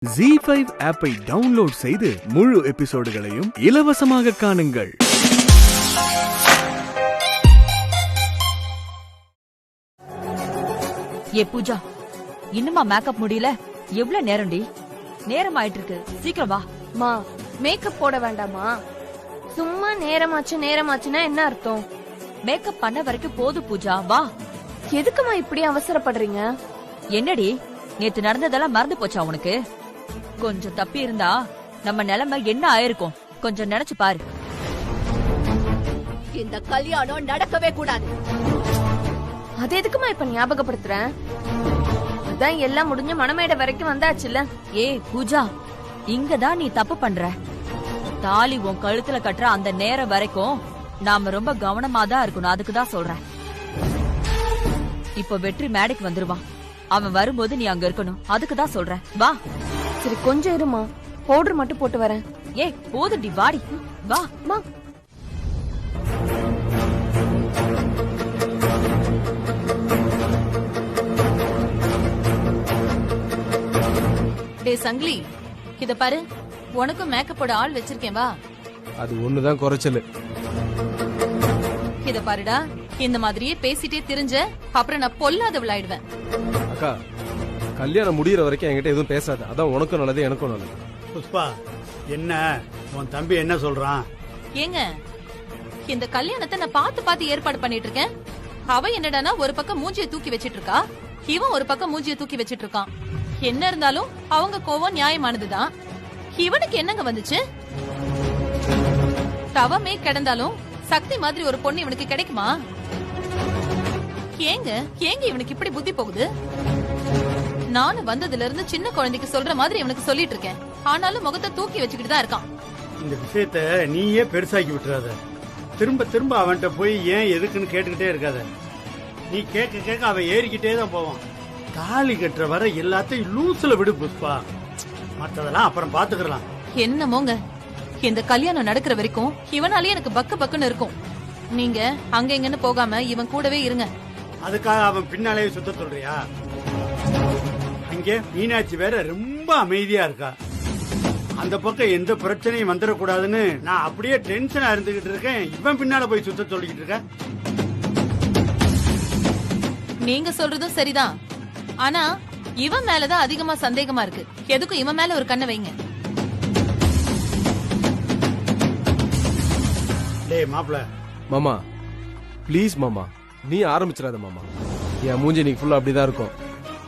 ZEE5 ஆப்பை download செய்து முழு எபிசோடுகளையும் இலவசமாக காணுங்கள். ஏ பூஜா, இன்னுமா மேக்கப் முடியல? எவ்வளவு நேரம்டி? நேரம் ஆயிட்டு இருக்கு, சீக்கிரம் வா. மா, மேக்கப் போட வேண்டாமா? சும்மா நேரமாச்சுன்னா என்ன அர்த்தம்? மேக்கப் பண்ண வரைக்கும் போதும் பூஜா, வா. எதுக்குமா இப்படி அவசரப்படுறீங்க? என்னடி, நேத்து நடந்ததெல்லாம் மறந்து போச்சா உனக்கு? கொஞ்சம் தப்பி இருந்தா நம்ம நிலைமை என்ன ஆயிருக்கும் கொஞ்சம் நினைச்சு பாரு. இந்த கல்யாணம் நடக்கவே கூடாது. அது எதுக்குமா இப்ப ஞாபகப்படுத்துறேன்? அதான் எல்லாம் முடிஞ்சு மணமேடை வரைக்கும் வந்தாச்சுல்ல. ஏய் பூஜா, இங்கதான் நீ தப்பு பண்ற. தாலி உன் கழுத்துல கட்டுற அந்த நேரம் வரைக்கும் நாம ரொம்ப கவனமா தான் இருக்கணும். அதுக்குதான் சொல்றேன். இப்ப வெற்றி மேடைக்கு வந்துருவான். அவன் வரும்போது நீ அங்க இருக்கணும். அதுக்குதான் சொல்றேன், வா. சரி, கொஞ்சம் இருமா, பவுடர் மட்டும் போட்டு வரேன். ஏய் போதுடி, வாடி, வா. மா, டே சங்கிலி, இத பாரு, உனக்கும் மேக்கப்போட ஆள் வச்சிருக்கேன், வா. அது ஒண்ணுதான் குறைச்சல். இத பாருடா, இந்த மாதிரியே பேசிட்டே திரிஞ்ச அப்புறம் நான் பொல்லாதவளாயிடுவேன். அக்கா, கல்யாணம் முடியற வரைக்கும் என்கிட்ட எதுவும் பேசாத. அதான் உனக்கும் நல்லது, எனக்கும் நல்லது. புஷ்பா, என்ன உன் தம்பி என்ன சொல்றான்? ஏங்க, இந்த கல்யாணத்தை நான் பார்த்து ஏற்பாடு பண்ணிட்டு இருக்கேன். அவ என்னடானா ஒரு பக்கம் மூஞ்சிய தூக்கி வச்சிட்டு இருக்கா, இவன் ஒரு பக்கம் மூஞ்சிய தூக்கி வச்சிட்டு இருக்கான். என்ன இருந்தாலும் அவங்க கோவம் நியாயமானதுதான். இவனுக்கு என்னங்க வந்துச்சு? தவமே கிடந்தாலும் சக்தி மாதிரி ஒரு பொண்ணு இவனுக்கு கிடைக்குமா? ஏங்க இவனுக்கு இப்படி புத்தி போகுது? நானும் வந்ததுல இருந்து சின்ன குழந்தைக்கு சொல்ற மாதிரி இவனுக்கு சொல்லிட்டு இருக்கேன். ஆனாலும் முகத்தை தூக்கி வச்சுக்கிட்டு தான் இருக்கான். இந்த விஷயத்த நீயே பெருசாக்கி விட்டுறாத. திரும்ப திரும்ப அவன்கிட்ட போய் ஏன் எதுக்குன்னு கேட்டுக்கிட்டே இருக்காத. நீ கேட்க கேட்க அவன் ஏறிக்கிட்டே தான் போவான். தாலி கட்டுற வர எல்லாத்தையும் லூசுல விடு புஷ்பா. மத்ததெல்லாம் அப்புறம் பாத்துக்கலாம். என்னமோங்க, இந்த கல்யாணம் நடக்கிற வரைக்கும் இவனாலே எனக்கு பக்கு பக்குன்னு இருக்கும். நீங்க அங்க எங்கன்னு போகாம இவன் கூடவே இருங்க. அதுக்காக அவன் பின்னாலே சுத்த சொல்றியா? அங்கே மீனாட்சி வேற ரொம்ப அமைதியா இருக்கா. அந்த பக்கம் எந்த பிரச்சனையும் வந்துடக்கூடாதுன்னு நான் அப்படியே டென்ஷனா இருந்துகிட்டு இருக்கேன். இவன் பின்னால போய் சுத்த சொல்லிக்கிட்டு இருக்க. நீங்க சொல்றதும் சரிதான். ஆனா இவன் மேலதான் அதிகமா சந்தேகமா இருக்கு. எதுக்கும் இவன் மேல ஒரு கண்ணை வைங்க. டேய் மாப்ள, மாமா ப்ளீஸ் மாமா, நீ ஆரம்பிச்சிடாத மாமா. என் மூஞ்சி நீ ஃபுல்லா அப்படிதான் இருக்கும்.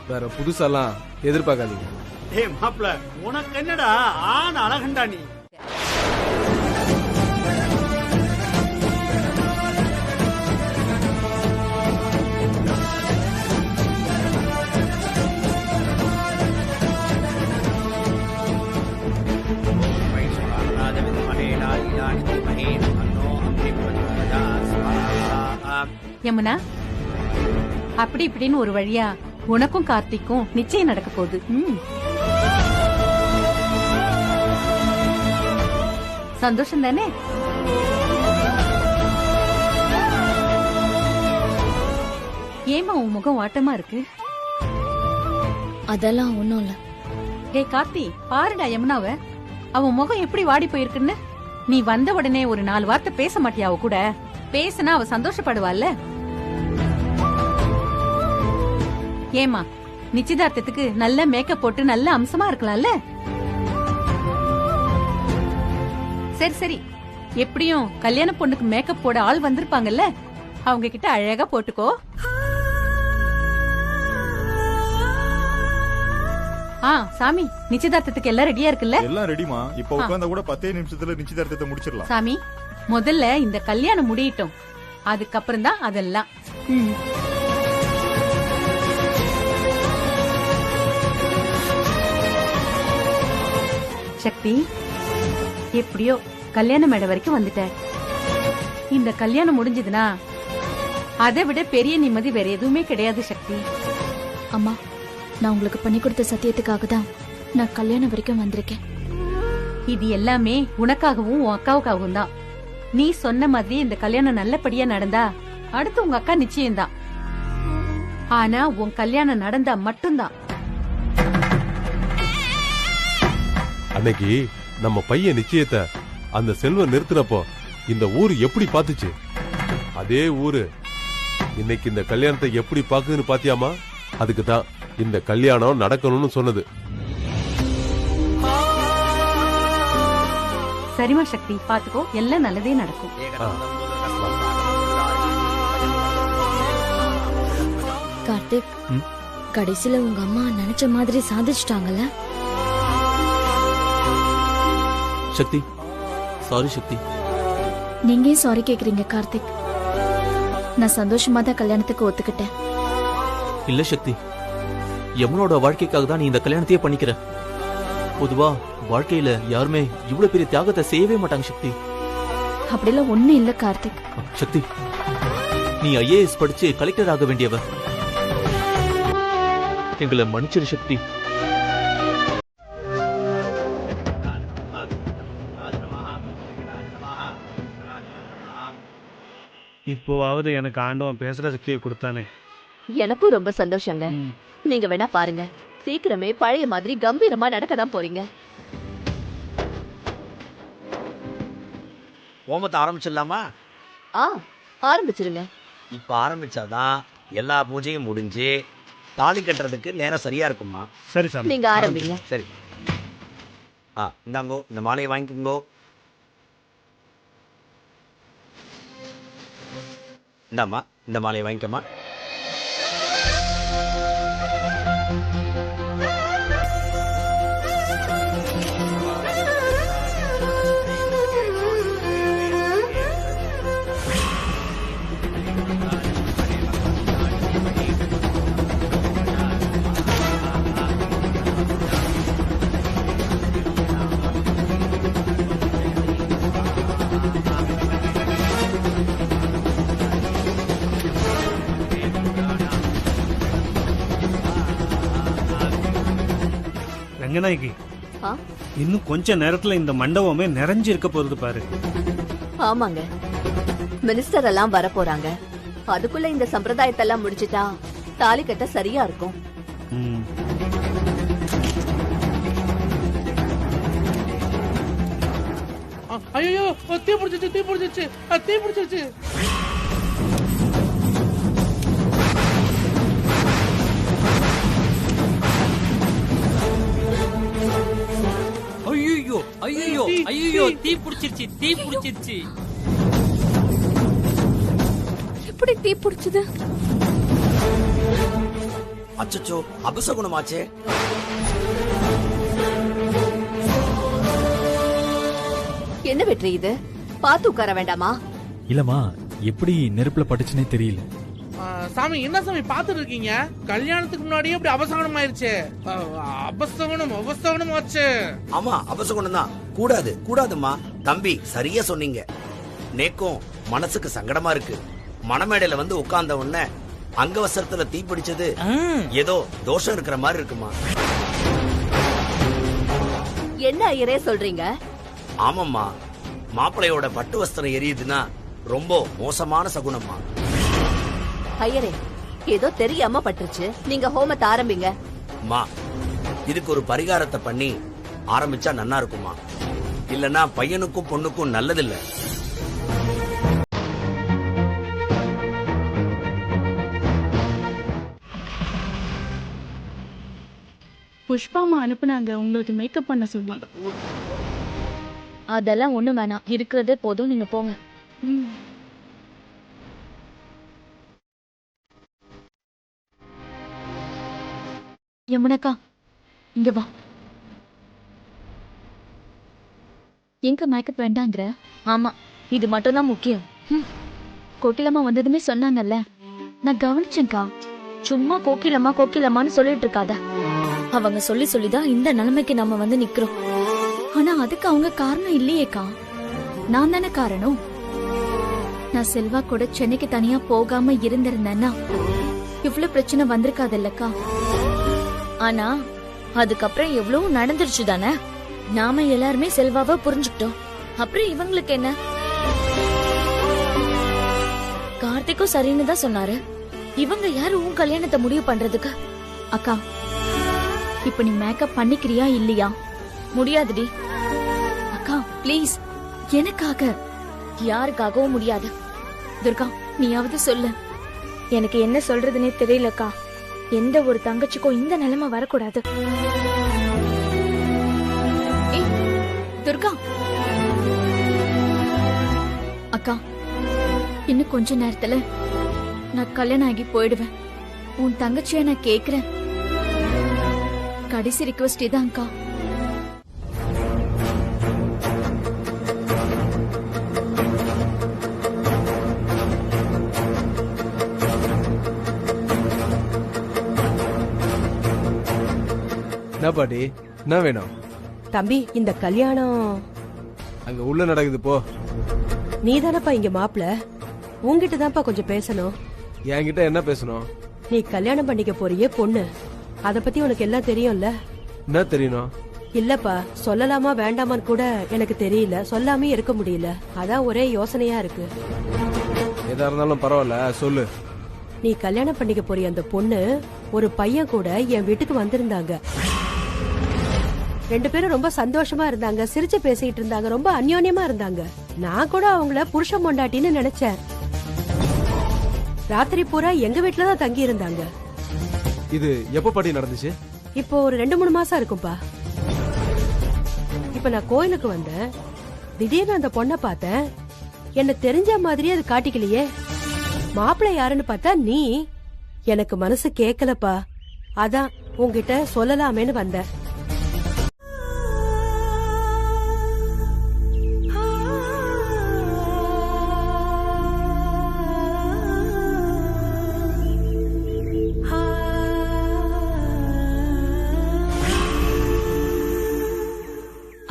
வேற புதுசாலாம் எதிர்பார்க்காதீங்க. டேய் மாப்ள, உனக்கு என்னடா ஆன அழகண்டா நீ. யமுனா, அப்படி இப்படின்னு ஒரு வழியா உனக்கும் கார்த்திக்கும் நிச்சயம் நடக்க போகுது. சந்தோஷம் தானே? ஏமா உன் முகம் வாட்டமா இருக்கு? அதெல்லாம் ஒண்ணும் இல்ல. டேய் கார்த்தி, பாருடா யமுனாவ, அவன் முகம் எப்படி வாடி போயிருக்குன்னு. நீ வந்த உடனே ஒரு 4 வார்த்தை பேச மாட்டியா? அவ கூட பேசினா அவ சந்தோஷப்படுவாள்ல. ஏமா, நிச்சயதார்த்தத்துக்கு நல்ல மேக்கப் போட்டு நல்ல அம்சமா இருக்கலாம்ல. சரி சரி, எப்படியும் கல்யாண பொண்ணுக்கு மேக்கப் போட ஆள் வந்திருப்பாங்கல்ல, அவங்க கிட்ட அழகா போட்டுக்கோ. சாமி, நிச்சயதார்த்தத்துக்கு எல்லாம் ரெடியா இருக்குல்ல? எல்லாம் ரெடிமா. இப்ப உட்கார்ந்தா கூட 10 நிமிஷத்துல நிச்சயதார்த்தத்தை முடிச்சிடலாம். சாமி, முதல்ல இந்த கல்யாணம் முடியட்டும், அதுக்கப்புறம் தான் அதெல்லாம். சக்தி, எப்படியோ கல்யாண மேடை வரைக்கும் வந்துட்ட. இந்த கல்யாணம் முடிஞ்சதுன்னா அதை விட பெரிய நிம்மதி வேற எதுவுமே கிடையாது சக்தி. அம்மா, நான் உங்களுக்கு பண்ணி கொடுத்த சத்தியத்துக்காக தான் நான் கல்யாணம் வரைக்கும் வந்திருக்கேன். இது எல்லாமே உனக்காகவும் உன் அக்காவுக்காகவும் தான். நீ சொன்ன மாதிரி இந்த கல்யாணம் நல்லபடியா நடந்தா அடுத்து உங்க அக்கா நிச்சயம்தான். ஆனா உன் கல்யாணம் நடந்தா மட்டும்தான். அன்னைக்கு நம்ம பையன் நிச்சயத்தை அந்த செல்வம் நிறுத்தினப்போ இந்த ஊரு எப்படி பாத்துச்சு, அதே ஊரு இன்னைக்கு இந்த கல்யாணத்தை எப்படி பாக்குதுன்னு பாத்தியாமா? அதுக்கு தான் இந்த கல்யாணம் நடக்கணும்னு சொன்னது. சரிமா சக்தி, பாத்துக்கோ, எல்லாம் நல்லதே நடக்கும். கார்த்திக், கடைசியில உங்க அம்மா நினைச்ச மாதிரி சாதிச்சிட்டாங்கல்ல? சக்தி, சாரி சக்தி. நீங்க ஏன் சாரி கேக்குறீங்க கார்த்திக்? நான் சந்தோஷமா தான் கல்யாணத்துக்கு ஒத்துக்கிட்டேன். இல்ல சக்தி, யமுனோட வாழ்க்கைக்காக தான் நீ இந்த கல்யாணத்தையே பண்ணிக்கிற. பொதுவா வாழ்க்கையில யாருமே இவ்வளவு பெரிய தியாகத்தை செய்யவே மாட்டாங்க சக்தி. அப்படிலாம் ஒண்ணும் இல்ல கார்த்திக். சக்தி, நீ IAS படிச்சு கலெக்டர் ஆக வேண்டியவ. எங்களை மன்னிச்சிரு சக்தி. இப்போவாவது எனக்கு ஆண்டவன் பேசுற சக்தியை கொடுத்தானே. எனக்கும் ரொம்ப சந்தோஷங்க. நீங்க வேணா பாருங்க, சீக்கிரமே பழைய மாதிரி கம்பீரமா நடக்க தான் போறீங்க. ஹோமத்தை ஆரம்பிச்சிடலாமா? ஆரம்பிச்சிருங்க. இப்ப ஆரம்பிச்சாதான் எல்லா பூஜையும் முடிஞ்சு தாலி கட்டுறதுக்கு நேரம் சரியா இருக்குமா? சரி சார், நீங்க ஆரம்பிங்க. சரி. இந்தாங்கோ, இந்த மாலையை வாங்கிக்கோங்கோ. இந்தாம்மா, இந்த மாலையை வாங்கிக்கம்மா. ரங்கநாயகி, இன்னும் கொஞ்ச நேரத்துல இந்த மண்டபமே நிறைஞ்சு இருக்க போறது பாரு. ஆமாங்க, மினிஸ்டர் எல்லாம் வர போறாங்க. அதுக்குள்ள இந்த சம்பிரதாயத்தை எல்லாம் முடிச்சிட்டா தாலி கட்ட சரியா இருக்கும். ஐயோ, தீ பிடிச்சிருச்சு. ஐயோ, தீ பிடிச்சிருச்சு. எப்படி தீ பிடிச்சது? அச்சச்சோ, அபசகுணமாச்சே. என்ன வெற்றி இது? பாத்து உட்கார வேண்டாமா? இல்லம்மா, எப்படி நெருப்புல பட்டுச்சுனே தெரியல. சாமி, என்ன சாமி பாத்துட்டு இருக்கீங்க? கல்யாணத்துக்கு முன்னாடியே இப்படி அபசகுணம் ஆயிருச்சு. அபசகுணம் ஆச்சு. ஆமா, அபசகுணம் தான். கூடாதுமா. தம்பி, சரியா சொன்னீங்க. நேக்கும் மனசுக்கு சங்கடமா இருக்கு. மணமேடையில வந்து உட்கார்ந்த உடனே அங்கவசரத்துல தீ பிடிச்சது ஏதோ தோஷம் இருக்கிற மாதிரி இருக்குமா? என்ன ஐயரே சொல்றீங்க? ஆமாம்மா, மாப்பிள்ளையோட பட்டு வஸ்திரம் எரியுதுன்னா ரொம்ப மோசமான சகுனம்மா. ஐயரே, ஏதோ தெரியாம பட்டுருச்சு. நீங்க ஹோமத்தை ஆரம்பிங்க. மா, இதுக்கு ஒரு பரிகாரத்தை பண்ணி ஆரம்பிச்சா நன்னா இருக்குமா? இல்லனா பையனுக்கும் பொண்ணுக்கும் நல்லதில்லை. புஷ்பாமா அனுப்புனாங்க உங்களுக்கு மேக்கப் பண்ண சொல்லி. அதெல்லாம் ஒண்ணு வேணாம், இருக்கிறதே போதும், நீங்க போங்க. யமுனக்கா, இங்க வா. எங்க மேக்கப் வேண்டாங்கிற? ஆமா, இது மட்டும் தான் முக்கியம். கோகிலம்மா வந்ததுமே சொன்னாங்கல்ல, நான் கவனிச்சேன்க்கா. சும்மா கோகிலம்மான்னு சொல்லிட்டு இருக்காத. அவங்க சொல்லி சொல்லிதான் இந்த நிலைமைக்கு நம்ம வந்து நிக்கிறோம். ஆனா அதுக்கு அவங்க காரணம் இல்லையேக்கா, நான் தானே காரணம். நான் செல்வா கூட சென்னைக்கு தனியா போகாம இருந்திருந்தேன்னா இவ்வளவு பிரச்சனை வந்திருக்காது இல்லக்கா. ஆனா அதுக்கப்புறம் எவ்வளவு நடந்துருச்சு தானே. நாம எல்லாருமே செல்வாவை புரிஞ்சுக்கிட்டோம். அப்புறம் இவங்களுக்கு என்ன? கார்த்திக்கும் சரின்னு தான் சொன்னாரு. இவங்க யாரு உன் கல்யாணத்தை முடிவு பண்றதுக்கு? அக்கா, இப்ப நீ மேக்கப் பண்ணிக்கிறியா இல்லையா? முடியாதுடி. அக்கா ப்ளீஸ், எனக்காக. யாருக்காகவும் முடியாது. துர்கா, நீயாவது சொல்லு. எனக்கு என்ன சொல்றதுன்னே தெரியலக்கா. எந்த ஒரு தங்கச்சிக்கும் இந்த நிலைமை வரக்கூடாது. துர்கா அக்கா, இன்னும் கொஞ்ச நேரத்துல நான் கல்யாணம் ஆகி போயிடுவேன். உன் தங்கச்சிய நான் கேக்குறேன். கடைசி ரிக்வெஸ்ட் இதான் அக்கா. என்ன பாட்டி, என்ன வேணும்? தம்பி, இந்த கல்யாணம் அங்க உள்ள நடக்குது. போ. நீ தானப்பா இங்க மாப்பிள. உன்கிட்ட தான்ப்பா கொஞ்சம் பேசணும். என்கிட்ட என்ன பேசணும்? நீ கல்யாணம் பண்ணிக்க போறியே பொண்ணு, அத பத்தி உனக்கு எல்லாம் தெரியும்ல? என்ன தெரியணும்? இல்லப்பா, சொல்லலாமா வேண்டாமான்னு கூட எனக்கு தெரியல. சொல்லாமே இருக்க முடியல. அதான் ஒரே யோசனையா இருக்கு. எதா இருந்தாலும் பரவாயில்ல, சொல்லு. நீ கல்யாணம் பண்ணிக்க போறிய அந்த பொண்ணு ஒரு பையன் கூட என் வீட்டுக்கு வந்திருந்தாங்க. 2 பேரும் ரொம்ப சந்தோஷமா இருந்தாங்க, சிரிச்சு பேசிட்டு இருந்தாங்க, ரொம்ப அந்யோன்யமா இருந்தாங்க. நான் கூட அவங்கள புருஷன் பொண்டாட்டின்னு நினைச்சேன். ராத்திரி பூரா எங்க வீட்டுலதான் தங்கி இருந்தாங்க. இது எப்ப பாட்டி நடந்துச்சு? இப்போ ஒரு 2-3 மாசம் இருக்கும்பா. இப்ப நான் கோயிலுக்கு வந்தேன். திடீர்னு அந்த பொண்ணை பார்த்தேன். என்ன தெரிஞ்ச மாதிரி அது காட்டிக்கலையே. மாப்பிள்ளை யாருன்னு பார்த்தா நீ. எனக்கு மனசு கேக்கலப்பா. அதான் உன்கிட்ட சொல்லலாமேன்னு வந்தேன்.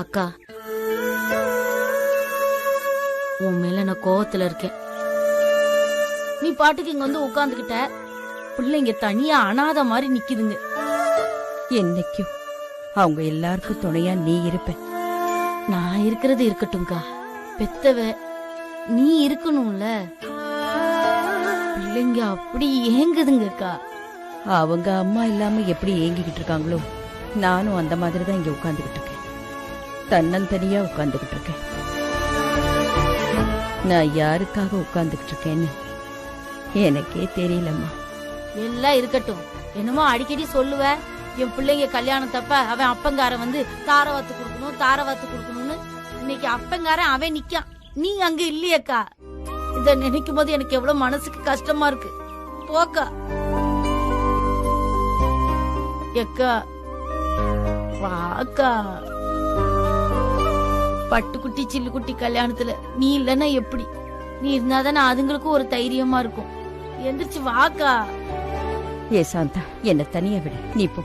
அக்கா, உன் மேல நான் கோவத்துல இருக்கேன். நீ பாட்டுக்கு இங்க வந்து உட்கார்ந்துகிட்ட, பிள்ளைங்க தனியா அனாத மாதிரி நிக்குதுங்க. என்னைக்கும் அவங்க எல்லாருக்கும் துணையா நீ இருப்ப. நான் இருக்கிறது இருக்கட்டும்க்கா, பெத்தவ நீ இருக்கணும்ல. பிள்ளைங்க அப்படி ஏங்குதுங்கக்கா. அவங்க அம்மா இல்லாம எப்படி ஏங்கிக்கிட்டு இருக்காங்களோ, நானும் அந்த மாதிரி தான் இங்க உட்கார்ந்துகிட்டு இருக்கேன். தன்னந்தனியா உட்கார்ந்துகிட்டு இருக்கேன். நான் யாருக்காக உட்கார்ந்துகிட்டு இருக்கேன்னு எனக்கே தெரியலம்மா. எல்லாம் இருக்கட்டும். என்னமோ அடிக்கடி சொல்லுவ, என் பிள்ளைங்க கல்யாணம் தப்ப அவன் அப்பங்காரன் வந்து தாரவாத்து கொடுக்கணும் தாரவாத்து கொடுக்கணும்னு. இன்னைக்கு அப்பங்காரன் அவன் நிக்கான், நீ அங்க இல்லையக்கா. இத நினைக்கும் போது எனக்கு எவ்வளவு மனசுக்கு கஷ்டமா இருக்கு. போக்கா. எக்கா வாக்கா. பட்டுக்குட்டி சில்லுக்குட்டி கல்யாணத்துல நீ இல்லன்னா எப்படி? நீ இருந்தாதானே அதுங்களுக்கும் ஒரு தைரியமா இருக்கும். எந்திரிச்சு வாக்கா. ஏ சாந்தா, என்ன தனியா விடு. நீ போ.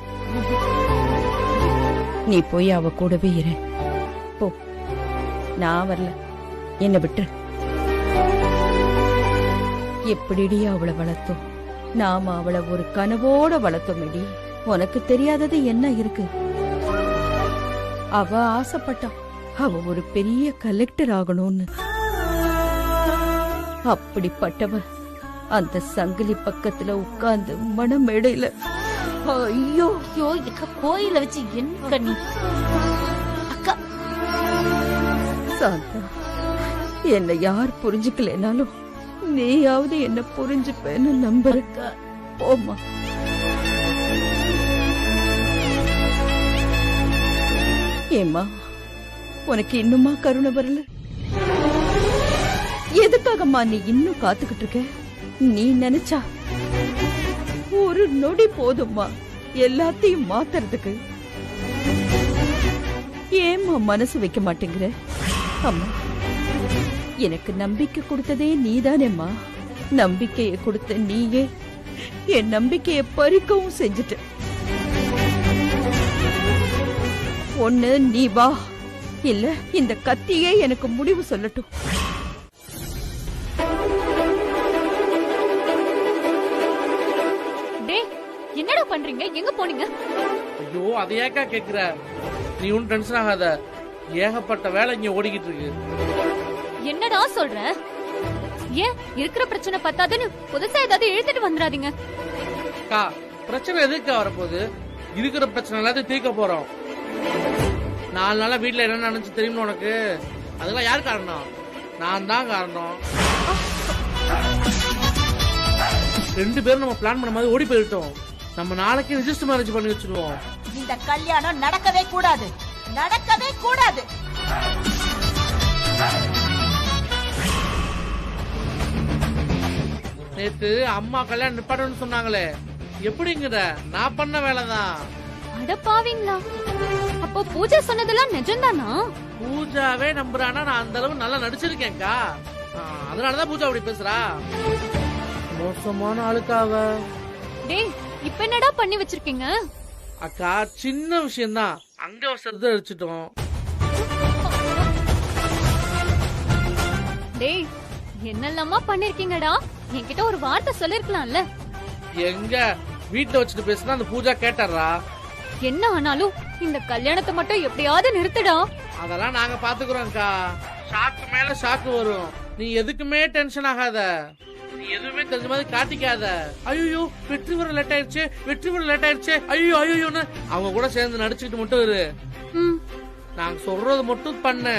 நீ போய் அவ கூடவே இரு. போ. நான் வரல, என்ன விட்டு. எப்படிடி அவளை வளர்த்தோம்? நாம அவளை ஒரு கனவோட வளர்த்தோமேடி. உனக்கு தெரியாதது என்ன இருக்கு? அவ ஆசைப்பட்டா அவ ஒரு பெரிய கலெக்டர் ஆகணும்னு. அப்படிப்பட்டவ அந்த சங்கிலி பக்கத்துல உட்கார்ந்து மனமேடையில ஐயோ ஐயோ, கோயில வச்சு என்ன நீ? அக்கா சாந்தா, என்ன யார் புரிஞ்சுக்கலனாலும் நீயாவது என்ன புரிஞ்சுப்பேன்னு நம்புறக்கா. போமா. ஏம்மா, உனக்கு இன்னுமா கருணை வரல? எதுக்காகம்மா நீ இன்னும் காத்துக்கிட்டு இருக்க? நீ நினைச்சா ஒரு நொடி போதும்மா எல்லாத்தையும் மாத்துறதுக்கு. ஏம்மா மனசு வைக்க மாட்டேங்கிற? அம்மா, எனக்கு நம்பிக்கை கொடுத்ததே நீதானேம்மா. நம்பிக்கையை கொடுத்த நீயே என் நம்பிக்கையை பறிக்கவும் செஞ்சுட்ட. ஒண்ணு நீ வா, இல்ல இந்த கத்தியே எனக்கு முடிவு சொல்லட்டும். என்னடா பண்றீங்க? எங்க போனீங்க? ஐயோ, அதை ஏக்கா கேக்குற? நீ ஒன்னும் டென்ஷன் ஆகாத. ஏகப்பட்ட வேலை இங்க ஓடிக்கிட்டு இருக்கு. என்னடா சொல்ற? ஏன் இருக்கிற பிரச்சனை பத்தாதுன்னு புதுசா ஏதாவது இழுத்துட்டு வந்துடாதீங்க. பிரச்சனை எதுக்கு வரப்போகுது? இருக்கிற பிரச்சனை எல்லாத்தையும் தீர்க்க போறோம். 4 நாளா வீட்டுல என்ன நினைச்சு தெரியுமா உனக்கு? அதெல்லாம் யார் காரணம்? நான் தான் காரணம். 2 பேரும் நம்ம பிளான் பண்ண மாதிரி ஓடி போயிட்டோம். நம்ம நாளைக்கு ரிஜிஸ்டர் மேரேஜ் பண்ணி வச்சிருவோம். இந்த கல்யாணம் நடக்கவே கூடாது, நடக்கவே கூடாது. நேத்து அம்மா கல்யாணம் நிப்பாட்டணும்னு சொன்னாங்களே, எப்படிங்கிற? நான் பண்ண வேலைதான். அட பாவீங்களா? அப்போ பூஜா சொன்னதெல்லாம் நிஜம்தானா? பூஜாவே நம்புறானா நான் அந்த அளவு நல்லா நடிச்சிருக்கேன்க்கா. அதனாலதான் பூஜா அப்படி பேசுறா. மோசமான ஆளுக்காவ. டேய், இப்ப என்னடா பண்ணி வச்சிருக்கீங்க? அக்கா சின்ன விஷயம்தான், அங்க அவசரத்தை அடிச்சிட்டோம். டேய், என்னெல்லாமா பண்ணிருக்கீங்கடா? என்கிட்ட ஒரு வார்த்தை சொல்லிருக்கலாம்ல. எங்க வீட்டுல வச்சுட்டு பேசினா அந்த பூஜா கேட்டாரா? என்ன ஆனாலும் இந்த கல்யாணத்தை மட்டும் எப்படியாவது நிறுத்துடா. அதெல்லாம் நாங்க பாத்துக்கிறோம்க்கா. ஷாக்கு மேல ஷாக்கு வரும். நீ எதுக்குமே டென்ஷன் ஆகாத. நீ எதுவுமே தெரிஞ்ச மாதிரி காட்டிக்காத. ஐயோ வெற்றி வர லேட் ஆயிடுச்சு, வெற்றி வர லேட் ஆயிடுச்சு, ஐயோ ஐயோன்னு அவங்க கூட சேர்ந்து நடிச்சுக்கிட்டு மட்டும் இரு. நாங்க சொல்றது மட்டும் பண்ண,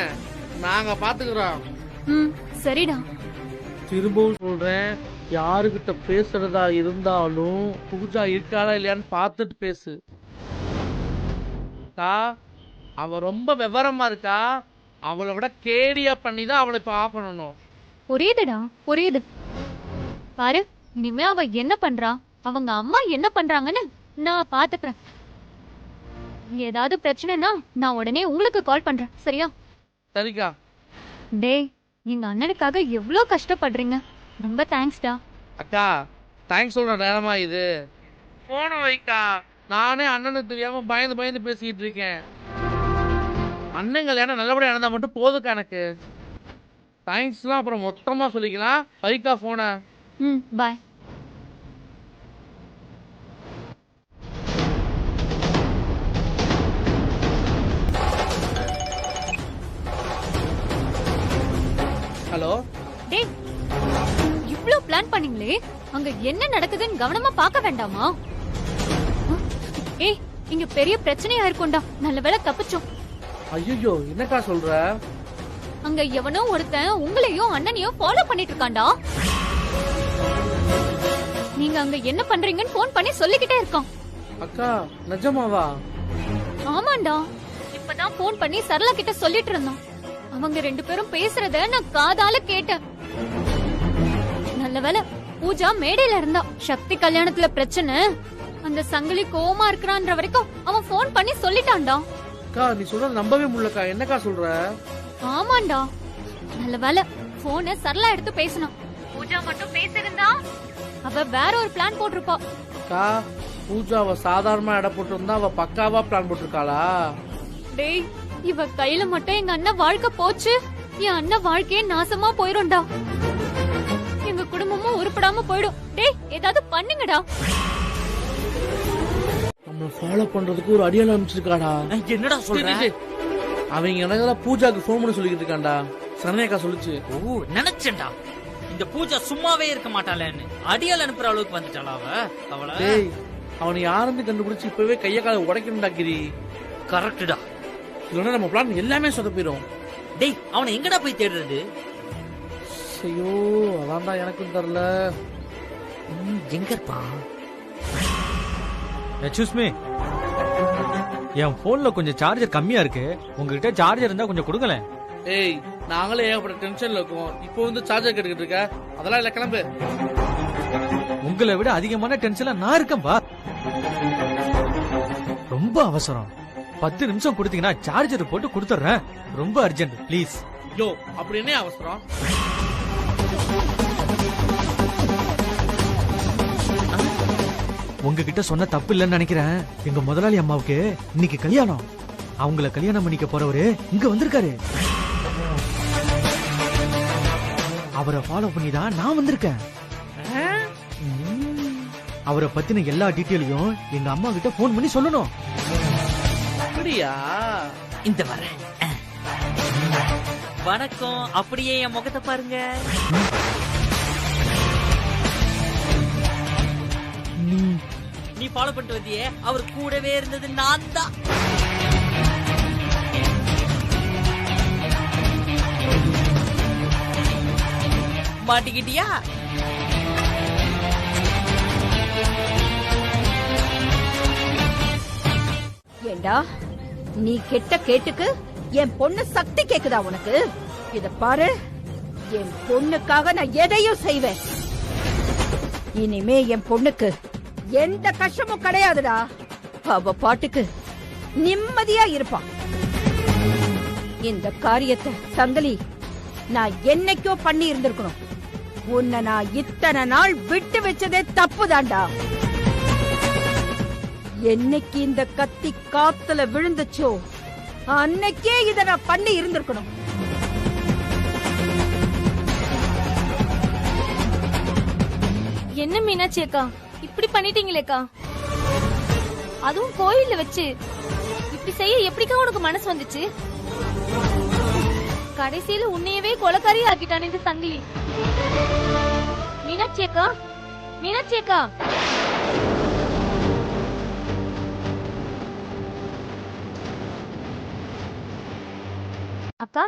நாங்க பாத்துக்கிறோம். சரிடா. திரும்பவும் சொல்றேன், யாருகிட்ட பேசுறதா இருந்தாலும் பூஜா இருக்காளா இல்லையான்னு பாத்துட்டு பேசு. அவ ரொம்ப விவரமா இருக்கா. அவளை விட கேடியா பண்ணிதான் அவளை இப்ப ஆஃப் பண்ணணும். புரியுதுடா, புரியுது. பாரு, இனிமே அவ என்ன பண்றா, அவங்க அம்மா என்ன பண்றாங்கன்னு நான் பாத்துக்கிறேன். ஏதாவது பிரச்சனைனா நான் உடனே உங்களுக்கு கால் பண்றேன். சரியா? சரிக்கா. டேய், எங்க அண்ணனுக்காக எவ்வளோ கஷ்டப்படுறீங்க. ரொம்ப தேங்க்ஸ்டா. அக்கா தேங்க்ஸ் சொல்ற நேரமா இது? போன வைக்கா, நானே அண்ணனுக்கு தெரியாம பயந்து பயந்து பேசிக்கிட்டு இருக்கேன். அண்ணன் கல்யாணம் நல்லபடியா நடந்தா மட்டும் போதுக்கா எனக்கு. தேங்க்ஸ்லாம் அப்புறம் மொத்தமா சொல்லிக்கலாம். வைக்கா போன. பாய். ஹலோ. டேய், இவ்ளோ பிளான் பண்ணீங்களே, அங்க என்ன நடக்குதுன்னு கவனமா பார்க்க வேண்டாமா? ஏய், இங்க பெரிய பிரச்சனையா இருக்கும்டா. நல்ல வேளை தப்பிச்சோம். ஐயோ என்னக்கா சொல்ற? அங்க எவனோ ஒருத்தன் உங்களையும் அண்ணனையும் ஃபாலோ பண்ணிட்டு இருக்கான்டா. நீங்க அங்க என்ன பண்றீங்கன்னு போன் பண்ணி சொல்லிக்கிட்டே இருக்கான். அக்கா நிஜமாவா? ஆமாண்டா, இப்பதான் போன் பண்ணி சரளா கிட்ட சொல்லிட்டு இருந்தான். அவங்க 2 பேரும் பேசுறத நான் காதால கேட்டேன். நல்ல வேளை பூஜா மேடையில இருந்தா. சக்தி கல்யாணத்துல பிரச்சனை, அந்த சங்கிலி கோவமா இருக்கிறான்ற வரைக்கும் அவன் போன் பண்ணி சொல்லிட்டான்டா. அக்கா நீ சொல்றது நம்பவே முடியலக்கா. என்னக்கா சொல்ற? ஆமாண்டா, நல்ல வேளை போனை சரளா எடுத்து பேசினான். பூஜா மட்டும் பேசிருந்தா அவ வேற ஒரு பிளான் போட்டிருப்பா. அக்கா பூஜாவை சாதாரணமா எடை போட்டிருந்தா அவ பக்காவா பிளான் போட்டிருக்காளா? டேய், இவ கையில மட்டும் எங்க அண்ணன் வாழ்க்கை போச்சு, என் அண்ணன் வாழ்க்கையே நாசமா போயிரும்டா. எங்க குடும்பமும் உருப்படாம போயிடும். டேய், ஏதாவது பண்ணுங்கடா. நம்ம ஃபாலோ பண்றதுக்கு ஒரு அடியாள அமைச்சிருக்காடா. என்னடா சொல்ற? அவங்க எனக்கு பூஜாக்கு ஃபோன் பண்ணி சொல்லிக்கிட்டு இருக்கான்டா. சரண்யாக்கா சொல்லுச்சு. ஓ நினைச்சேன்டா, இந்த பூஜா சும்மாவே இருக்க மாட்டாளேன்னு. அடியால் அனுப்புற அளவுக்கு வந்துட்டாளா அவள? டேய், அவனை யாருன்னு கண்டுபிடிச்சு இப்பவே கைய கால உடைக்கணும்டா கிரி. கரெக்ட்டா. இல்லைன்னா நம்ம பிளான் எல்லாமே சொதப்பிடும். டேய், அவனை எங்கடா போய் தேடுறது? ஐயோ அதான்டா எனக்கும் தெரியல. எங்க இருப்பான்? எக்ஸ்கியூஸ் மீ, என் போன்ல கொஞ்சம் சார்ஜர் கம்மியா இருக்கு. உங்ககிட்ட சார்ஜர் இருந்தா கொஞ்சம் கொடுங்களேன். ஏய், நாங்களே ஏகப்பட்ட டென்ஷன்ல இருக்கோம். இப்போ வந்து சார்ஜர் கேட்டுக்கிட்டு இருக்க? அதெல்லாம் இல்ல, கிளம்பு. உங்களை விட அதிகமான டென்ஷன்ல நான் இருக்கேன்பா. ரொம்ப அவசரம். 10 நிமிஷம் கொடுத்தீங்கன்னா சார்ஜர் போட்டு கொடுத்துறேன். ரொம்ப அர்ஜென்ட், ப்ளீஸ். யோ, அப்படி என்ன அவசரம்? உங்ககிட்ட சொன்ன தப்பு இல்லைன்னு நினைக்கிறேன். எங்க முதலாளி அம்மாவுக்கு இன்னைக்கு கல்யாணம். அவங்கள கல்யாணம் பண்ணிக்க போறவரு இங்க வந்திருக்காரு. அவரை ஃபாலோ பண்ணி தான் நான் வந்திருக்கேன். அவரை பத்தின எல்லா டீட்டெயிலையும் எங்க அம்மா கிட்ட போன் பண்ணி சொல்லணும். அப்படியா? இந்த வரேன். வணக்கம். அப்படியே என் முகத்தை பாருங்க. நீ ஃபாலோ பண்ணிட்டு வந்தியே, அவர் கூடவே இருந்தது நான் தான். மாட்டிக்கிட்டியா? ஏண்டா நீ கெட்ட கேட்டுக்கு என் பொண்ணு சக்தி கேக்குதா உனக்கு? இத பாரு, என் பொண்ணுக்காக நான் எதையும் செய்வேன். இனிமே என் பொண்ணுக்கு எந்த கஷ்டமும் கிடையாதுடா. அவ பாட்டுக்கு நிம்மதியா இருப்பான். இந்த காரியத்தை சங்கலி நான் என்னைக்கோ பண்ணி இருந்திருக்கணும். உன்னை நான் இத்தனை நாள் விட்டு வச்சதே தப்புதான்டா. என்னைக்கு இந்த கத்தி காத்துல விழுந்துச்சோ அன்னைக்கே இத நான் பண்ணி இருந்திருக்கணும். என்ன மீனாட்சி அக்கா இப்படி பண்ணிட்டீங்களேக்கா? அதுவும் கோயில்ல வச்சு இப்படி செய்ய எப்படிக்கா உனக்கு மனசு வந்துச்சு? கடைசியில உன்னையவே கொலைக்காரி ஆக்கிட்டான் இந்த சங்கிலி. மீனாட்சி அக்கா, மீனாட்சி அக்கா, அக்கா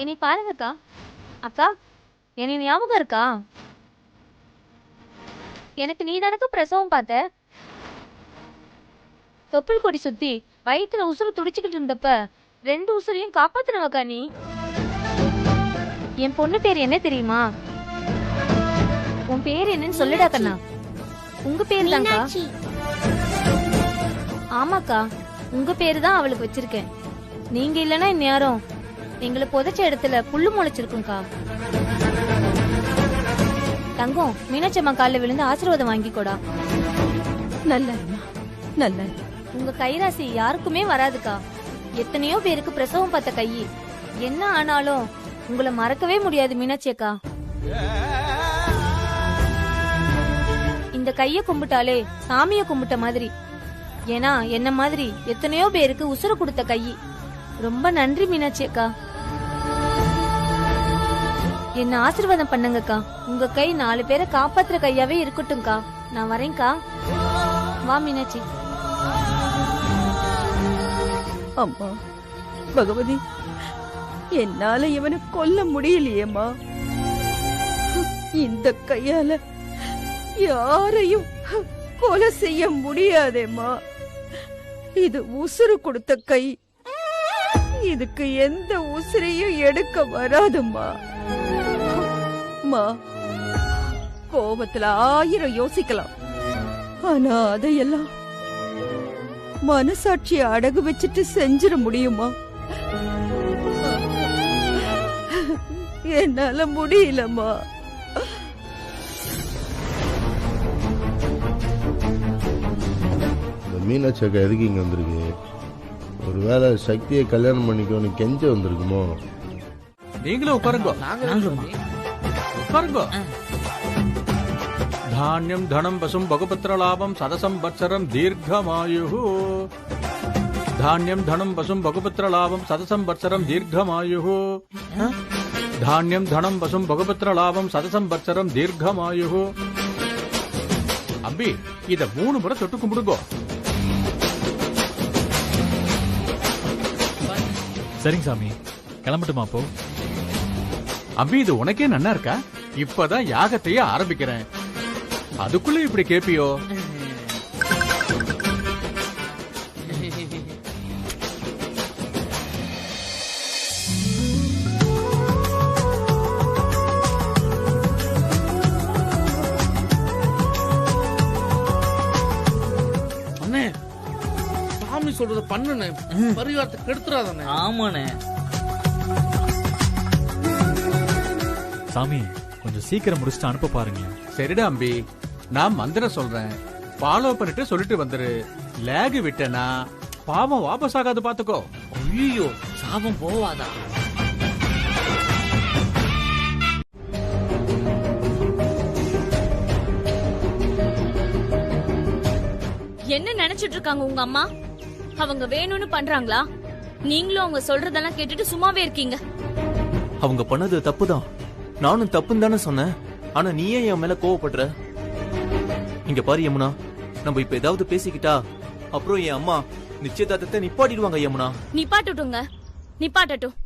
என்னை பாருங்கக்கா. அக்கா என்னை ஞாபகம் இருக்கா? எனக்கு நீ தானக்கு பிரசவம் பார்த்த. தொப்புள் கொடி சுத்தி வயிற்றுல உசுறு துடிச்சுக்கிட்டு இருந்தப்ப 2 உசுரையும் காப்பாத்துனவக்கா நீ. என் பொண்ணு பேர் என்ன தெரியுமா? உன் பேர் என்னன்னு சொல்லுடா கண்ணா. உங்க பேர் தான்க்கா. ஆமாக்கா, உங்க பேரு தான் அவளுக்கு வச்சிருக்கேன். நீங்க இல்லனா இந்நேரம் எங்களை புதைச்ச இடத்துல புல்லு முளைச்சிருக்கும்க்கா. தங்கம், மீனாட்சி அம்மா காலில் விழுந்து ஆசீர்வாதம் வாங்கிக்கோடா. நல்ல நல்ல. உங்க கைராசி யாருக்குமே வராதுக்கா. எத்தனையோ பேருக்கு பிரசவம் பார்த்த கை. என்ன ஆனாலும் உங்களை மறக்கவே முடியாது மீனாட்சி அக்கா. இந்த கைய கும்பிட்டாலே சாமிய கும்பிட்ட மாதிரி. ஏன்னா என்ன மாதிரி எத்தனையோ பேருக்கு உசுறு கொடுத்த கை. ரொம்ப நன்றி மீனாட்சி அக்கா. என்ன ஆசீர்வாதம் பண்ணுங்கக்கா. உங்க கை 4 பேரை காப்பாத்துற கையாவே இருக்கட்டும்க்கா. நான் வரேன்க்கா. வா மீனாட்சி. அம்மா பகவதி, என்னால இவனை கொல்ல முடியலையேம்மா. இந்த கையால யாரையும் கொலை செய்ய முடியாதேம்மா. இது உசுறு கொடுத்த கை. இதுக்கு எந்த உசுரையும் எடுக்க வராதும்மா. கோபத்துல 1000 யோசிக்கலாம். ஆனா அதையெல்லாம் மனசாட்சியை அடகு வச்சுட்டு செஞ்சிட முடியுமா? என்னால முடியலம்மா. மீனாட்சி அக்கா எதுக்கு இங்க வந்திருக்கு? ஒருவேளை சக்தியை கல்யாணம் பண்ணிக்கோன்னு கெஞ்ச வந்திருக்குமோ? நீங்களும் உட்காருங்க. உட்காருங்க. தானியம் தனம் பசும் பகுபத்திர லாபம் சதசம் வத்சரம் தீர்க்கமாயு. தானியம் தனம் பசும் பகுபத்திர லாபம் சதசம் வத்சரம் தீர்க்கமாயு. தானியம் தனம் பசும் பகுபத்திர லாபம் சதசம் வத்சரம் தீர்க்கமாயு. அம்பி, இத 3 முறை தொட்டு கும்பிடுங்கோ. சரிங்க சாமி, கிளம்பட்டுமா அப்போ? அம்பி, இது உனக்கே நன்னா இருக்கா? இப்பதான் யாகத்தையே ஆரம்பிக்கிறேன், அதுக்குள்ள இப்படி கேப்பியோ? அண்ணே, சாமி சொல்றத பண்ணுனே, பரிவாரத்தை கெடுத்துறாதே. ஆமாண்ணே. சாமி, கொஞ்சம் சீக்கிரம் முடிச்சுட்டு அனுப்ப பாருங்க. சரிடா அம்பி, நான் மந்திரம் சொல்றேன், ஃபாலோ பண்ணிட்டு சொல்லிட்டு வந்துரு. லேக் விட்டனா பாவம் வாபஸ் ஆகாது, பாத்துக்கோ. ஐயோ, சாபம் போவாதா? என்ன நினைச்சிட்டு இருக்காங்க உங்க அம்மா? அவங்க வேணும்னு பண்றாங்களா? நீங்களும் அவங்க சொல்றதெல்லாம் கேட்டுட்டு சும்மாவே இருக்கீங்க. அவங்க பண்ணது தப்புதான், நானும் தப்புன்னு தானே சொன்னேன். ஆனா நீ ஏன் என் மேல கோவப்படுற? இங்க பாரு யமுனா, நம்ம இப்ப ஏதாவது பேசிக்கிட்டா அப்புறம் என் அம்மா நிச்சயதார்த்தத்தை நிப்பாட்டிடுவாங்க யமுனா. நிப்பாட்டட்டுங்க, நிப்பாட்டட்டும்.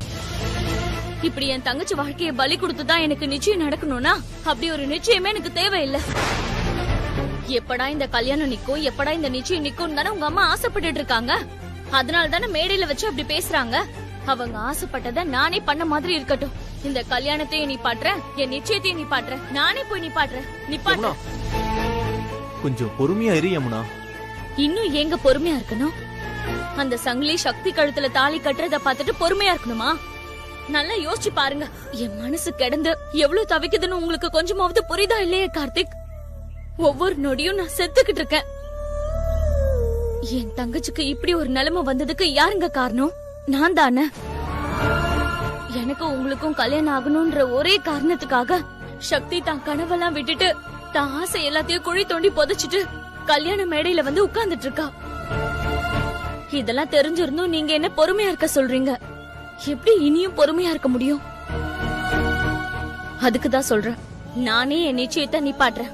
இப்படி என் தங்கச்சி வாழ்க்கையை பலி கொடுத்துதான் எனக்கு நிச்சயம் நடக்கணும்னா அப்படி ஒரு நிச்சயமே எனக்கு தேவையில்லை. எப்படா இந்த கல்யாணம் நிக்கும், எப்படா இந்த நிச்சயம் நிக்கும் தானே உங்க அம்மா ஆசைப்பட்டுட்டு இருக்காங்க. அதனால தானே மேடையில வச்சு அப்படி பேசுறாங்க. அவங்க ஆசைப்பட்டத நானே பண்ண மாதிரி இருக்கட்டும். இந்த கல்யாணத்தையும் நிப்பாட்டுறேன், என் நிச்சயத்தையும் நிப்பாட்டுறேன், நானே போய் நிப்பாட்டுறேன். கொஞ்சம் பொறுமையா இரு யமுனா. இன்னும் எங்க பொறுமையா இருக்கணும்? அந்த சங்கிலி சக்தி கழுத்துல தாலி கட்டுறத பார்த்துட்டு பொறுமையா இருக்கணுமா? நல்லா யோசிச்சு பாருங்க. என் மனசு கிடந்து எவ்வளவு தவிக்குதுன்னு உங்களுக்கு கொஞ்சமாவது புரியுதா இல்லையே கார்த்திக்? ஒவ்வொரு நொடியும் நான் செத்துக்கிட்டு இருக்கேன். என் தங்கச்சிக்கு இப்படி ஒரு நிலைமை வந்ததுக்கு யாருங்க காரணம்? நான் தானே. எனக்கு உங்களுக்கும் கல்யாணம் ஆகணும்ன்ற ஒரே காரணத்துக்காக சக்தி தான் கனவெல்லாம் விட்டுட்டு தான் ஆசை எல்லாத்தையும் குழி தோண்டி புதைச்சிட்டு கல்யாண மேடையில வந்து உட்கார்ந்துட்டு இருக்கா. இதெல்லாம் தெரிஞ்சிருந்தும் நீங்க என்ன பொறுமையா இருக்க சொல்றீங்க. எப்படி இனியும் பொறுமையா இருக்க முடியும்? அதுக்குதான் சொல்றேன், நானே என் நிச்சயத்தை நிப்பாட்டுறேன்.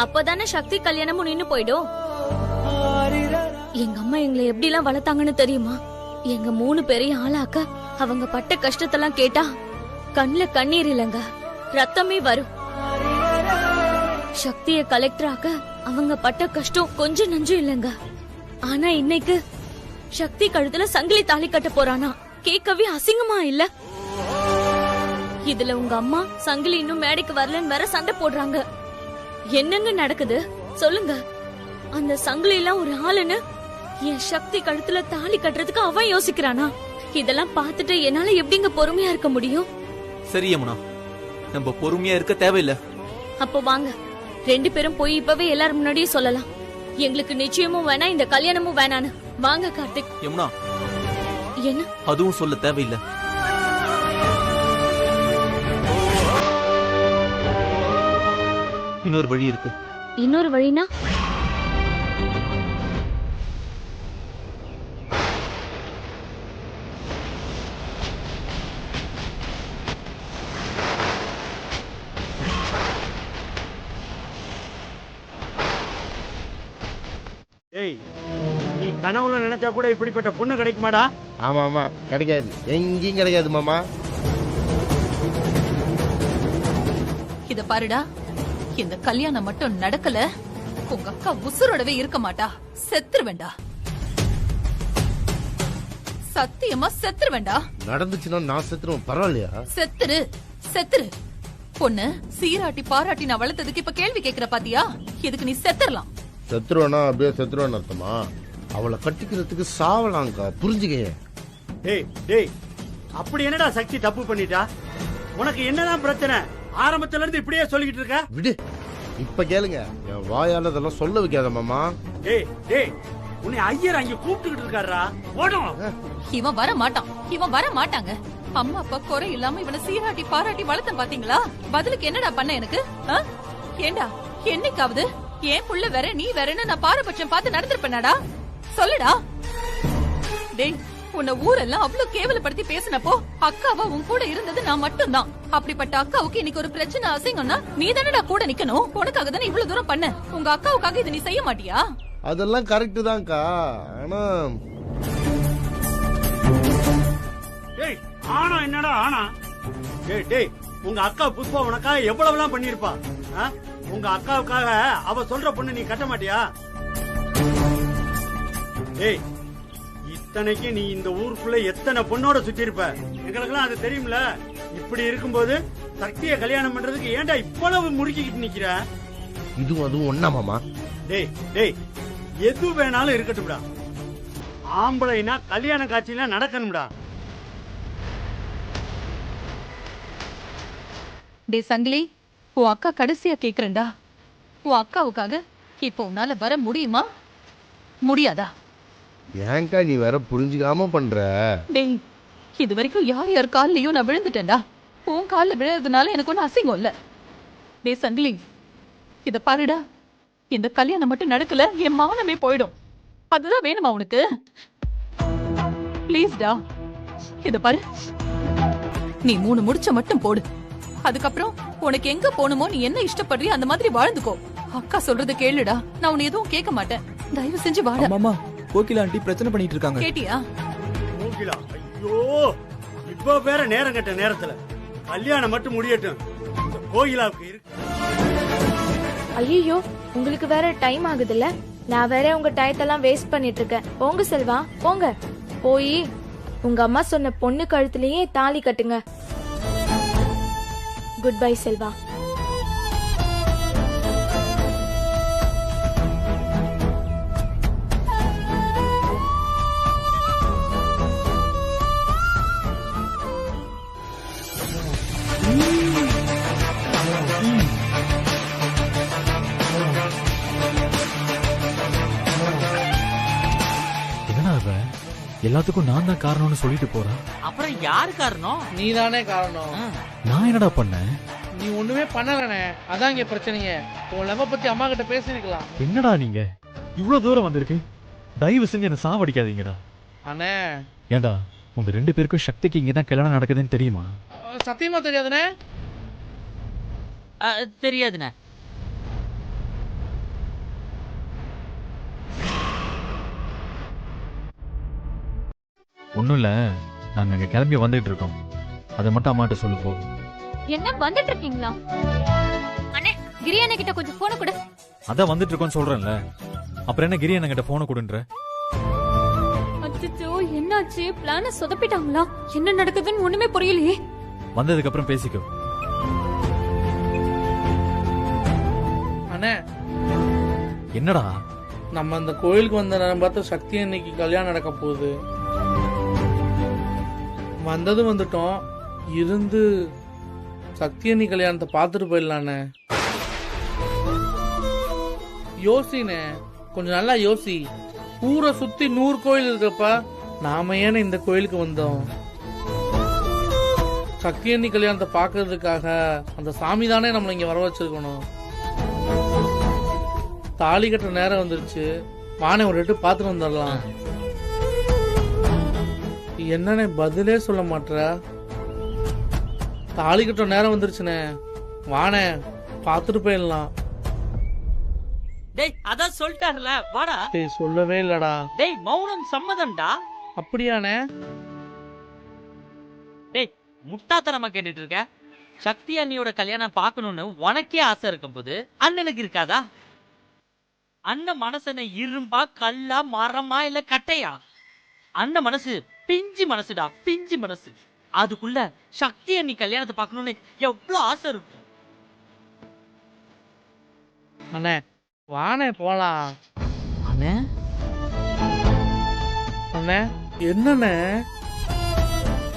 அப்பதானே சக்தி கல்யாணமும் நின்னு போயிடும். எங்க அம்மா எங்களை எப்படி எல்லாம் வளர்த்தாங்கன்னு தெரியுமா? எங்க 3 பேரையும் ஆளாக்க அவங்க பட்ட கஷ்டத்தெல்லாம் கேட்டா கண்ணுல கண்ணீர் இல்லங்க, ரத்தமே வரும். சக்திய கலெக்டராக்க அவங்க பட்ட கஷ்டம் கொஞ்சம் நஞ்சும் இல்லங்க. ஆனா இன்னைக்கு சக்தி கழுத்துல சங்கிலி தாலி கட்ட போறானா? கேட்கவே அசிங்கமா இல்ல? இதுல உங்க அம்மா சங்கிலி இன்னும் மேடைக்கு வரலன்னு வேற சண்டை போடுறாங்க. என்னங்க நடக்குது சொல்லுங்க? அந்த சங்கிலி எல்லாம் ஒரு ஆளுன்னு என் சக்தி கழுத்துல தாலி கட்டுறதுக்கு அவன் யோசிக்கிறானா? இதெல்லாம் பார்த்துட்டு என்னால எப்படிங்க பொறுமையா இருக்க முடியும்? சரி யமுனா, நம்ம பொறுமையா இருக்க தேவையில்ல. அப்போ வாங்க 2 பேரும் போய் இப்பவே எல்லாரும் முன்னாடியே சொல்லலாம். எங்களுக்கு நிச்சயமும் வேணாம், இந்த கல்யாணமும் வேணான்னு. வாங்க கார்த்திக். யமுனா, என்ன? அதுவும் சொல்ல தேவையில்லை. இன்னொரு வழி இருக்கு. இன்னொரு வழினா? ஏய், நீ கனவுல நினைச்சா கூட இப்படிப்பட்ட பொண்ணு கிடைக்குமாடா? ஆமா ஆமா, கிடைக்காது, எங்கேயும் கிடைக்காது மாமா. இத பாருடா, இந்த கல்யாணம் மட்டும் நடக்கல, உங்க அக்கா உசுரோடவே இருக்க மாட்டா. செத்துருவேண்டா, சத்தியமா செத்துருவேண்டா. நடந்துச்சுன்னா நான் செத்துருவேன், பரவாயில்லையா? செத்துரு செத்துரு. பொண்ணு சீராட்டி பாராட்டி நான் வளர்த்ததுக்கு இப்ப கேள்வி கேக்குற பாத்தியா? இதுக்கு நீ செத்துறலாம். செத்துருவானா அப்படியே செத்துருவான்னு அர்த்தமா? அவளை கட்டிக்கிறதுக்கு சாவலாங்கா, புரிஞ்சுக்க. டேய் டேய், அப்படி என்னடா சக்தி தப்பு பண்ணிட்டா? உனக்கு என்னதான் பிரச்சனை? ஆரம்பத்துல இருந்து இப்படியே சொல்லிக்கிட்டு இருக்க. விடு, இப்ப கேளுங்க, என் வாயால இதெல்லாம் சொல்ல வைக்காத மாமா. டேய் டேய், உன்னை ஐயர் அங்க கூப்பிட்டுக்கிட்டு இருக்காரா? ஓடும். இவன் வர மாட்டான், இவன் வர மாட்டாங்க. அம்மா அப்பா குறை இல்லாம இவனை சீராட்டி பாராட்டி வளர்த்த பாத்தீங்களா? பதிலுக்கு என்னடா பண்ண எனக்கு? ஏண்டா என்னைக்காவது ஏன் புள்ள வேற நீ வேறன்னு நான் பாரபட்சம் பார்த்து நடந்திருப்பேனாடா? சொல்லுடா. டேய், உன்னை ஊரெல்லாம் அவ்வளவு கேவலப்படுத்தி பேசினப்போ அக்காவா உன் கூட இருந்தது நான் மட்டும்தான். அப்படிப்பட்ட அக்காவுக்கு இன்னைக்கு ஒரு பிரச்சனை அசிங்கம்னா நீ தானடா கூட நிக்கணும். உனக்காக தானே இவ்வளவு தூரம் பண்ண. உங்க அக்காவுக்காக இதை நீ செய்ய மாட்டியா? அதெல்லாம் கரெக்ட் தான்க்கா, ஆனா டேய், ஆனா என்னடா ஆனா? டேய் டேய், உங்க அக்கா புஷ்பா உனக்காக எவ்வளவு எல்லாம் பண்ணிருப்பா. உங்க அக்காவுக்காக அவ சொல்ற பொண்ணு நீ கட்ட மாட்டியா? டேய், இத்தனைக்கு நீ இந்த ஊருக்குள்ள எத்தனை பொண்ணோட சுத்தி இருப்ப, எங்களுக்கெல்லாம் அது தெரியும்ல. இப்படி இருக்கும்போது சக்தியை கல்யாணம் பண்றதுக்கு ஏன்டா இவ்வளவு முறுக்கிக்கிட்டு நிக்கிற? இதுவும் அதுவும் ஒண்ணா மாமா? டேய் டேய், எது வேணாலும் இருக்கட்டும்டா. ஆம்பளைனா கல்யாண காட்சியெல்லாம் நடக்கணும்டா. டே சங்கிலி, உன் அக்கா கடைசியா கேக்குறேன்டா. உன் அக்காவுக்காக இப்போ உன்னால வர முடியுமா முடியாதா? ஏங்கா நீ வேற புரிஞ்சுக்காம பண்ற? டேய், இது வரைக்கும் யார் யார் கால்லயும் நான் விழுந்துட்டேன்டா. உன் காலில் விழுறதுனால எனக்கு ஒன்றும் அசிங்கம் இல்ல. டே சங்கிலி, இத பாருடா, இந்த கல்யாணம் மட்டும் நடக்கல என் மானமே போயிடும். அதுதான் வேணுமா உனக்கு? பிளீஸ்டா, இத பாரு, நீ 3 முடிச்ச மட்டும் போடு. அதுக்கப்புறம் உனக்கு எங்க போகணுமோ, நீ என்ன இஷ்டப்படுறியோ அந்த மாதிரி வாழ்ந்துக்கோ. அக்கா சொல்றது கேளுடா, நான் உன்னை எதுவும் கேட்க மாட்டேன். தயவு செஞ்சு வாடா. மாமா, கோகிலா ஆண்டி பிரச்சனை பண்ணிட்டு இருக்காங்க. கேட்டியா? கோகிலா, ஐயோ, இப்போ வேற நேரம் கட்ட நேரத்துல கல்யாணம் மட்டும் முடியட்டும். இந்த கோயிலாவுக்கு இருக்கு. ஐயோ உங்களுக்கு வேற டைம் ஆகுதுல்ல, நான் வேற உங்க டயத்தெல்லாம் வேஸ்ட் பண்ணிட்டு இருக்கேன். போங்க செல்வா போங்க, போய் உங்க அம்மா சொன்ன பொண்ணு கழுத்துலயே தாலி கட்டுங்க. Good bye Selva. எல்லாத்துக்கும் நான் தான் காரணம்னு சொல்லிட்டு போறேன். அப்புறம் யாரு காரணம்? நீ தானே காரணம். நான் என்னடா பண்ணேன்? நீ ஒண்ணுமே பண்ணலனே, அதான் இங்க பிரச்சனையே. உன் லவ் பத்தி அம்மா கிட்ட பேசிருக்கலாம். என்னடா நீங்க இவ்வளவு தூரம் வந்திருக்கு? தயவு செஞ்சு என்ன சாவடிக்காதீங்கடா. அண்ணே ஏண்டா உங்க 2 பேருக்கும் சக்திக்கு இங்கதான் கல்யாணம் நடக்குதுன்னு தெரியுமா? சத்தியமா தெரியாதுண்ணே. தெரியாதுண்ணே. ஒண்ணும் இல்ல, நாங்க அங்க கிளம்பி வந்துட்டு இருக்கோம். அதை மட்டும் அம்மாட்ட சொல்லு போ. என்ன வந்துட்டு இருக்கீங்களா? அண்ணே கிரியானே கிட்ட கொஞ்சம் போன கொடு. அதான் வந்துட்டு இருக்கோம்னு சொல்றேன்ல, அப்புறம் என்ன கிரியானே கிட்ட போன கொடுன்ற? அச்சச்சோ என்னாச்சு? பிளான சொதப்பிட்டாங்களா? என்ன நடக்குதுன்னு ஒண்ணுமே புரியலையே. வந்ததுக்கு அப்புறம் பேசிக்கோ. அண்ணே என்னடா? நம்ம அந்த கோயிலுக்கு வந்த நேரம் பார்த்து சக்தி இன்னைக்கு கல்யாணம் நடக்க போகுது. வந்தது வந்துட்டோம், இருந்து சக்தியண்ணி கல்யாணத்தை பார்த்துட்டு போயிடலானே. யோசினே, கொஞ்சம் நல்லா யோசி. ஊரை சுத்தி 100 கோயில் இருக்கப்ப நாம ஏன்னு இந்த கோயிலுக்கு வந்தோம்? சக்தியண்ணி கல்யாணத்தை பார்க்கறதுக்காக அந்த சாமி தானே நம்மள இங்க வர வச்சிருக்கணும். தாலி கட்டுற நேரம் வந்துருச்சு, வானே ஒரு ரெட்டு பார்த்துட்டு வந்துடலாம். என்னன்னு பதிலே சொல்ல மாட்டற? தாலி கட்டுற நேரம் வந்துருச்சுனே, வானே பார்த்துட்டு போயிடலாம். டேய் அதான் சொல்லிட்டாருல, வாடா. டேய் சொல்லவே இல்லடா. டேய் மௌனம் சம்மதம்டா. அப்படியானே? டேய் முட்டாத்தனமா கேட்டுட்டு இருக்க. சக்தி அண்ணியோட கல்யாணம் பார்க்கணும்னு உனக்கே ஆசை இருக்கும் போது அண்ணனுக்கு இருக்காதா? அண்ணன் மனசனை இரும்பா, கல்லா, மரமா இல்ல கட்டையா? அண்ணன் மனசு பிஞ்சு மனசுடா, பிஞ்சு மனசு. அதுக்குள்ள சக்தி அண்ணி கல்யாணத்தை பார்க்கணும்னு எவ்வளவு ஆசை இருக்கும். அண்ணே வானே போலாம். அண்ணே அண்ணே என்னண்ணே?